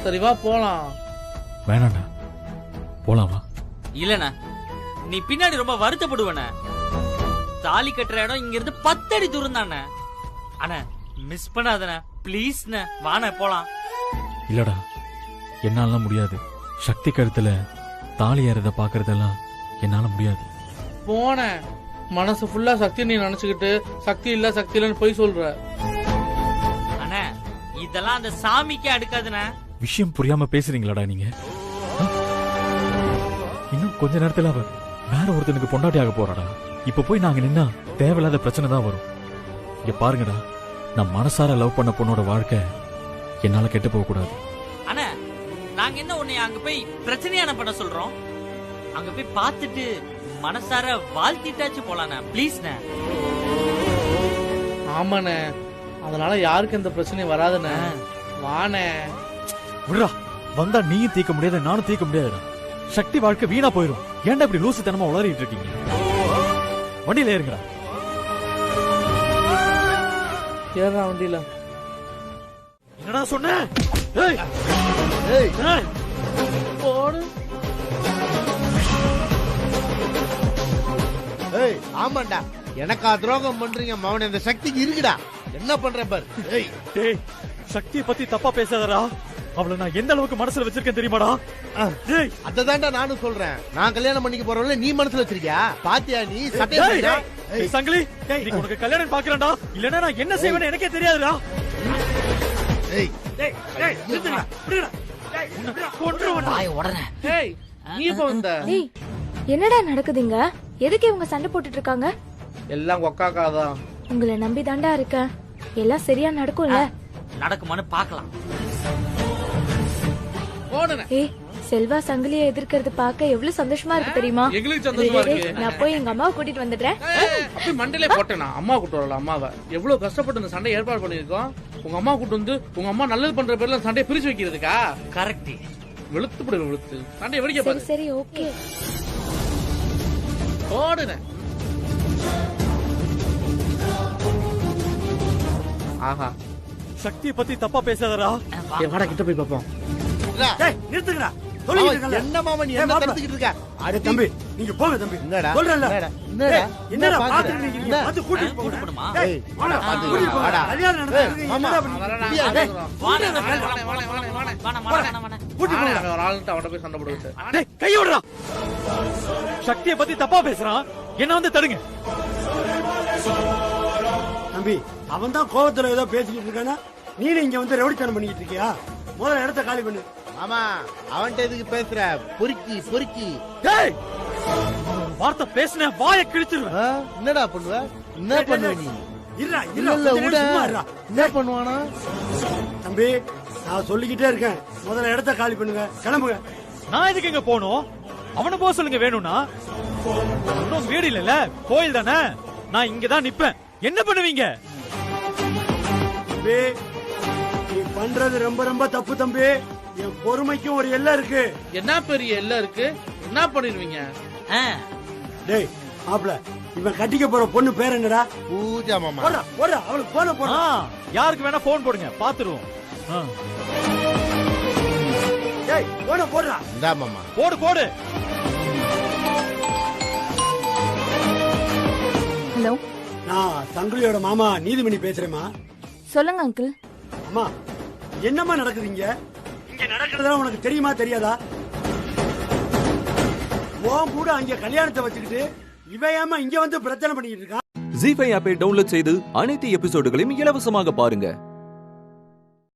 சரி வா போலாம். வேணாண்டா, போலாமா? இல்லண்ணா, நீ பின்னாடி ரொம்ப வருத்தப்படுவன. தாலி கட்டுற இடம் இங்க இருந்து 10 அடி தூரம் தானே. அண்ணா மிஸ் பண்ணாதண்ணா, பிளீஸ். வானே போலாம். இல்லடா, என்னால முடியாது. சக்தி கருத்துல தாலி ஏறத பாக்குறதெல்லாம் என்னால முடியாது. போன மனசு ஃபுல்லா சக்தி நீ நினைச்சுக்கிட்டு சக்தி இல்ல சக்தி இல்லன்னு போய் சொல்ற. அண்ணா இதெல்லாம் அந்த சாமிக்கே அடுக்காதுண்ணா. விஷயம் புரியாம பேசுறீங்களாடா நீங்க? இன்னும் கொஞ்ச நேரத்துல அவ வேற ஒருத்தனுக்கு பொண்டாட்டி ஆக போறாடா. இப்ப போய் நாங்க நின்னா தேவையில்லாத பிரச்சனை தான் வரும். இங்க பாருங்கடா, நான் மனசார லவ் பண்ண பொண்ணோட வாழ்க்கை என்னால கெட்டு போக கூடாது. அண்ணா நாங்க என்ன உன்னை அங்க போய் பிரச்சனையான பண்ண சொல்றோம்? அங்க போய் பார்த்துட்டு மனசார வாழ்த்திட்டாச்சு போலாண்ணா, பிளீஸ்ண்ணே. ஆமாண்ணே, அதனால யாருக்கு இந்த பிரச்சனை வராதுண்ணே. வானே விடுறா, வந்தா நீயும் தீர்க்க முடியாது, நானும் தீர்க்க முடியாதுடா. சக்தி வாழ்க்கை வீணா போயிடும். ஏன்டா இப்படி லூசுத்தனமா உளறிட்டு இருக்கீங்க? வண்டியில ஏறுங்கடா. ஏறா வண்டியில. என்னடா சொன்ன? ஏய் ஏய் போடு. ஏய் ஆமாண்டா, எனக்கா துரோகம் பண்றீங்க மவனே? இந்த சக்திக்கு இருக்குடா, என்ன பண்ற பாரு. ஏய் டேய், சக்தியை பத்தி தப்பா பேசாதடா. அவளை நான் எந்த அளவுக்கு மனசுல வச்சிருக்கேன் தெரியுமாடா? டேய் அததான்டா நானும் சொல்றேன். நான் கல்யாணம் பண்ணிக்க போறவள நீ மனசுல வச்சிருக்கியா? பாத்தியா நீ? டேய் சங்கிலி, நீ உனக்கு கல்யாணம் பாக்குறேன்டா, இல்லனா நான் என்ன செய்வேன்னு எனக்கே தெரியாதுடா. ஏய் டேய் டேய் நிறுத்துடா, விடுடா. கொன்றுவடா. ஆய் உடனே. ஏய் நீ இப்ப வந்த? டேய் என்னடா நடக்குதுங்க? எதுக்கு இவங்க சண்டை போட்டுட்டு இருக்காங்க? எல்லாம் கொக்காக்காதான். உங்களை நம்பி தாண்டா இருக்கேன். எல்லாம் சரியா நடக்கும்ல? நடக்குமான்னு பாக்கலாம். போடுங்க. ஏய் செல்வா சங்கிலியை எதிர்க்கிறது பார்க்க எவ்வளவு சந்தோஷமா இருக்கு தெரியுமா? எங்களுக்கு சந்தோஷமா டேய், இருக்கு. நான் போய் எங்க அம்மாவை கூட்டிட்டு வந்துடுறேன். அப்படியே மண்டையிலே போட்டேனா? அம்மா கூட்டு வரல அம்மாவை. எவ்வளவு கஷ்டப்பட்டு இந்த சண்டை ஏற்பாடு பண்ணிருக்கோம். உங்க அம்மா கூட்டு வந்து உங்க அம்மா நல்லது பண்ற பேர்ல சண்டையை பிரிச்சு வைக்கிறதுக்கா? கரெக்ட். வெளுத்து போடுங்க வெளுத்து. சண்டையை வெடிக்க சரி பாரு. சரி ஓகே. போடுங்க. ஆஹா சக்தியை பத்தி தப்பா பேசாதடா. வாடா கிட்ட போய் பாப்போம். டேய் நிறுத்துங்கடா. சொல்லிட்டு இருக்கல. என்ன மாமா நீ என்ன தடுத்துக்கிட்டு இருக்க? அட தம்பி நீங்க போங்க தம்பி. என்னடா? சொல்றேன்ல. என்னடா? என்னடா பாக்குற? பாத்துட்டு இருக்கீங்க? வந்து கூட்டிட்டு போடுமா? டேய் வாடா கூட்டிட்டு போடா. கல்யாணம் நடந்துருக்கு. மாமா கூட்டி போங்க. ஒரு ஆள்கிட்ட அவட போய் சண்டை போடுறது. டேய் கை விடுடா. சக்தியை பத்தி தப்பா பேசுறான். என்ன வந்து தடுங்க. தம்பி அவன் தான் கோவத்துல ஏதோ பேசிக்கிட்டு இருக்கானா? நீ இங்க வந்து ரவுடித்தனம் பண்ணிக்கிட்டு இருக்கியா? முதல்ல இடத்த காலி பண்ணு. மாமா அவன்கிட்ட எதுக்கு பேசுற? பொறுக்கி பொறுக்கி. டேய் வார்த்தை பேசுன வாயை கிழிச்சிருவேன். என்னடா பண்ணுவ? என்ன பண்ணுவ நீ? இருடா இல்ல விட. என்ன பண்ணுவானா? தம்பி நான் சொல்லிக்கிட்டே இருக்கேன். முதல்ல இடத்த காலி பண்ணுங்க. கிளம்புங்க. நான் எதுக்கு இங்க போகணும்? அவனை போக சொல்லுங்க வேணும்னா. ஒன்னும் வீடு இல்ல கோயில் தானே. நான் இங்கதான் நிப்பேன். என்ன பண்ணுவீங்க? தம்பி நீ பண்றது ரொம்ப ரொம்ப தப்பு தம்பி. என் பொறுமைக்கும் ஒரு எல்லை இருக்கு. என்ன பெரிய எல்லாம் இருக்கு? என்ன பண்ணிடுவீங்க? டேய் மாப்ள இவன் கட்டிக்க போற பொண்ணு பேர் என்னடா? பூஜா மாமா. போடா போடா அவளுக்கு போன போடா. யாருக்கு வேணா போன் போடுங்க பாத்துருவோம். டேய் போன போடுடா. இந்தா மாமா. போடு போடு. ஹலோ நான் சங்குலியோட மாமா நீதிமணி பேசுறேம்மா. சொல்லுங்க அங்கிள். அம்மா என்னம்மா நடக்குதுங்க? இங்க நடக்கிறதெல்லாம் உனக்கு தெரியுமா தெரியாதா? உன் கூட அங்க கல்யாணத்தை வச்சுக்கிட்டு இவன் ஏமா இங்க வந்து பிரச்சனை பண்ணிக்கிட்டு இருக்கான்? ஜீ5 ஆப்பை டவுன்லோட் செய்து அனைத்து எபிசோடுகளையும் இலவசமாக பாருங்க.